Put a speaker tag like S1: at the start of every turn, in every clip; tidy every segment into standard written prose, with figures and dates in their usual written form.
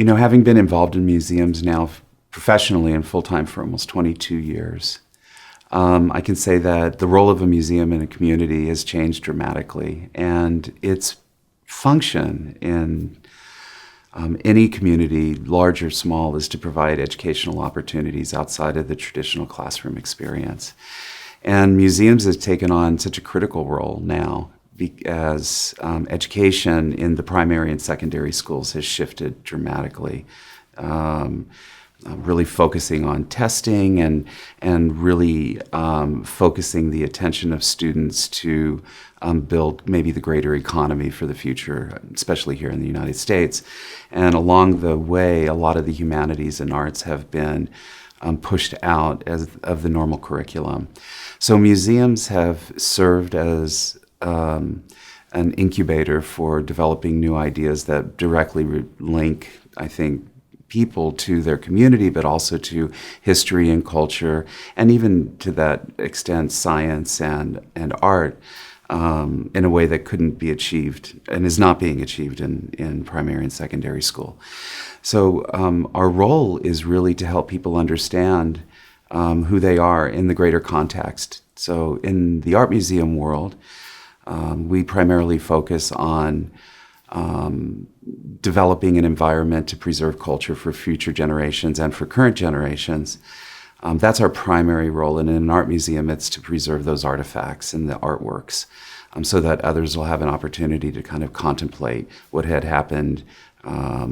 S1: Having been involved in museums now professionally and full-time for almost 22 years, I can say that the role of a museum in a community has changed dramatically, and its function in any community, large or small, is to provide educational opportunities outside of the traditional classroom experience. And museums have taken on such a critical role now as education in the primary and secondary schools has shifted dramatically. Really focusing on testing and really focusing the attention of students to build maybe the greater economy for the future, especially here in the United States. And along the way, a lot of the humanities and arts have been pushed out of the normal curriculum. So museums have served as an incubator for developing new ideas that directly link, I think, people to their community, but also to history and culture, and even to that extent, science and art, in a way that couldn't be achieved and is not being achieved in primary and secondary school. So our role is really to help people understand who they are in the greater context. So in the art museum world, we primarily focus on developing an environment to preserve culture for future generations and for current generations. That's our primary role. And in an art museum, it's to preserve those artifacts and the artworks so that others will have an opportunity to kind of contemplate what had happened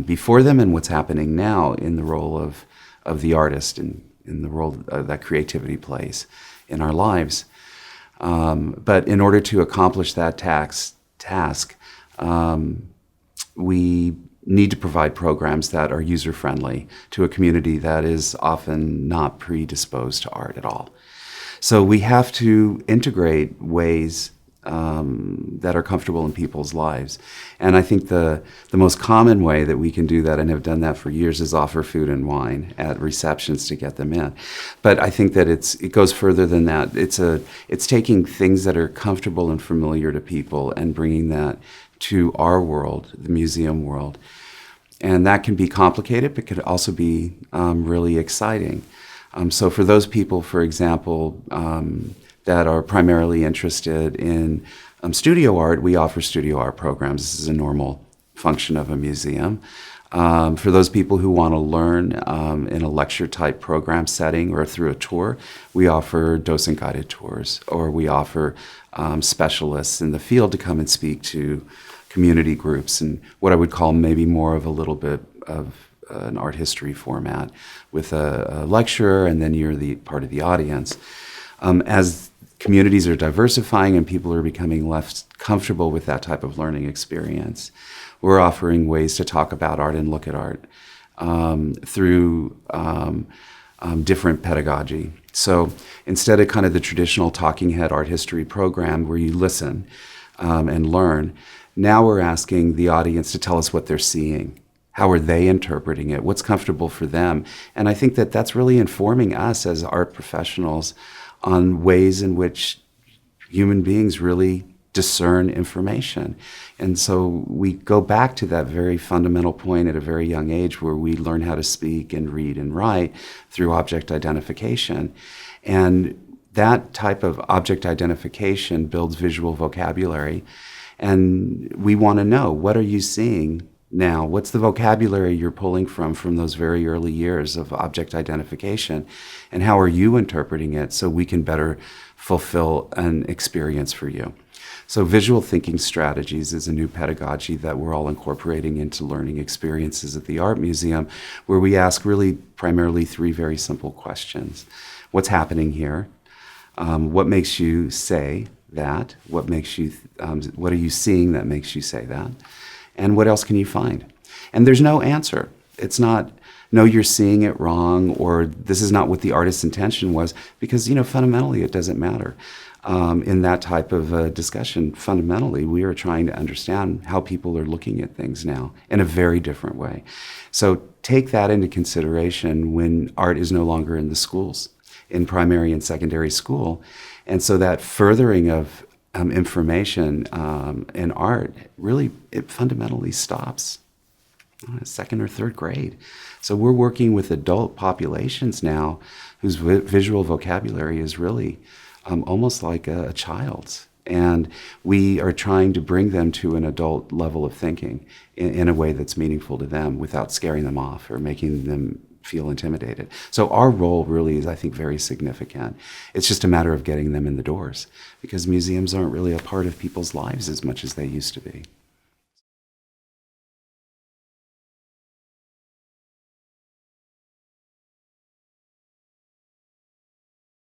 S1: before them and what's happening now in the role of the artist and in the role that creativity plays in our lives. But in order to accomplish that task, we need to provide programs that are user-friendly to a community that is often not predisposed to art at all. So we have to integrate ways that are comfortable in people's lives. And I think the most common way that we can do that, and have done that for years, is offer food and wine at receptions to get them in. But I think that it goes further than that. It's taking things that are comfortable and familiar to people and bringing that to our world, the museum world. And that can be complicated, but could also be really exciting. So for those people, for example, that are primarily interested in studio art, we offer studio art programs. This is a normal function of a museum. For those people who want to learn in a lecture-type program setting or through a tour, we offer docent-guided tours, or we offer specialists in the field to come and speak to community groups and what I would call maybe more of a little bit of an art history format with a lecturer, and then you're the part of the audience. As communities are diversifying and people are becoming less comfortable with that type of learning experience, we're offering ways to talk about art and look at art through different pedagogy. So instead of kind of the traditional talking head art history program where you listen and learn, now we're asking the audience to tell us what they're seeing. How are they interpreting it? What's comfortable for them? And I think that that's really informing us as art professionals on ways in which human beings really discern information. And so we go back to that very fundamental point at a very young age where we learn how to speak and read and write through object identification. And that type of object identification builds visual vocabulary. And we want to know, what are you seeing now? What's the vocabulary you're pulling from those very early years of object identification? And how are you interpreting it so we can better fulfill an experience for you? So visual thinking strategies is a new pedagogy that we're all incorporating into learning experiences at the Art Museum, where we ask really primarily three very simple questions. What's happening here? What makes you say that? What are you seeing that makes you say that? And what else can you find? And there's no answer. It's not, no, you're seeing it wrong, or this is not what the artist's intention was, because, fundamentally it doesn't matter. In that type of discussion, fundamentally, we are trying to understand how people are looking at things now in a very different way. So take that into consideration when art is no longer in the schools, in primary and secondary school. And so that furthering of information in art, really, it fundamentally stops. second or third grade. So we're working with adult populations now whose visual vocabulary is really almost like a child's. And we are trying to bring them to an adult level of thinking in a way that's meaningful to them without scaring them off or making them feel intimidated. So our role really is, I think, very significant. It's just a matter of getting them in the doors because museums aren't really a part of people's lives as much as they used to be.